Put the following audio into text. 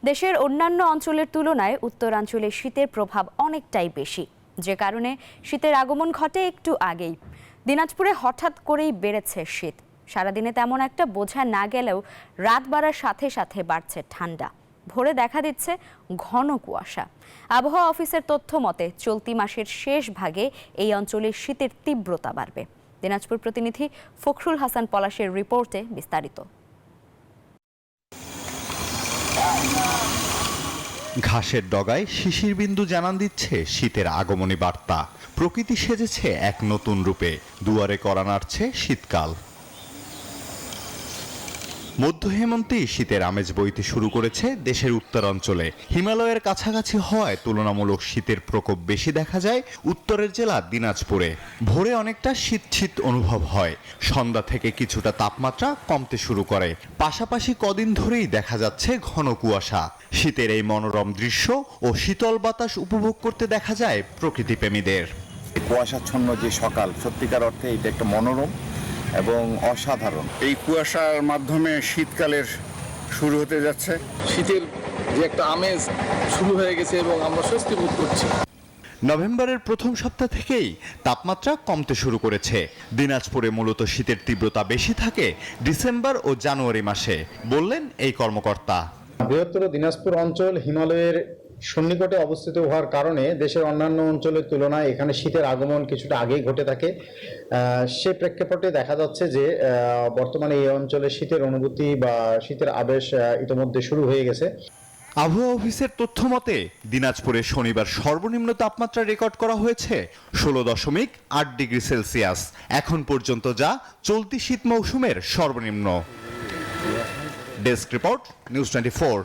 দেশের অন্যান্য অঞ্চলের তুলনায় উত্তরাঞ্চলে শীতের প্রভাব অনেকটাই বেশি, যে কারণে শীতের আগমন ঘটে একটু আগেই। দিনাজপুরে হঠাৎ করেই বেড়েছে শীত। সারাদিনে তেমন একটা বোঝা না গেলেও রাত বাড়ার সাথে সাথে বাড়ছে ঠান্ডা। ভোরে দেখা দিচ্ছে ঘন কুয়াশা। আবহাওয়া অফিসের তথ্য মতে চলতি মাসের শেষ ভাগে এই অঞ্চলে শীতের তীব্রতা বাড়বে। দিনাজপুর প্রতিনিধি ফখরুল হাসান পলাশের রিপোর্টে বিস্তারিত। ঘাসের ডগায় শিশির বিন্দু জানান দিচ্ছে শীতের আগমনী বার্তা। প্রকৃতি সেজেছে এক নতুন রূপে, দুয়ারে কড়া নাড়ছে শীতকাল। মধ্য হেমন্তেই শীতের আমেজ বইতে শুরু করেছে দেশের উত্তরাঞ্চলে। হিমালয়ের কাছাকাছি হওয়ায় তুলনামূলক শীতের প্রকোপ বেশি দেখা যায় উত্তরের জেলা দিনাজপুরে। ভোরে অনেকটা শীত শীত অনুভব হয়, সন্ধ্যা থেকে কিছুটা তাপমাত্রা কমতে শুরু করে। পাশাপাশি কদিন ধরেই দেখা যাচ্ছে ঘন কুয়াশা। শীতের এই মনোরম দৃশ্য ও শীতল বাতাস উপভোগ করতে দেখা যায় প্রকৃতিপ্রেমীদের। কুয়াশাচ্ছন্ন যে সকাল, সত্যিকার অর্থে এটা একটা মনোরম এবং অসাধারণ। এই কুয়াশার মাধ্যমে শীতকালের শুরু হতে যাচ্ছে। শীতের যে একটা আমেজ শুরু হয়ে গেছে এবং আমরা স্বস্তি বোধ করছি। নভেম্বরের প্রথম সপ্তাহ থেকেই তাপমাত্রা কমতে শুরু করেছে। দিনাজপুরে মূলত শীতের তীব্রতা বেশি থাকে ডিসেম্বর ও জানুয়ারি মাসে, বললেন এই কর্মকর্তা। বৃহত্তর দিনাজপুর অঞ্চল হিমালয়ের সন্নিকটে অবস্থিত হওয়ার কারণে দেশের অন্যান্য অঞ্চলের তুলনায় এখানে শীতের আগমন কিছুটা আগেই ঘটে থাকে। সে প্রেক্ষাপটে দেখা যাচ্ছে যে বর্তমানে এই অঞ্চলে শীতের অনুভূতি বা শীতের আবেশ ইতিমধ্যে শুরু হয়ে গেছে। আবহাওয়া অফিসের তথ্য মতে দিনাজপুরে শনিবার সর্বনিম্ন তাপমাত্রা রেকর্ড করা হয়েছে 16.8 ডিগ্রি সেলসিয়াস। এখন পর্যন্ত যা চলতি শীত মৌসুমের সর্বনিম্ন। Desk report, news 24।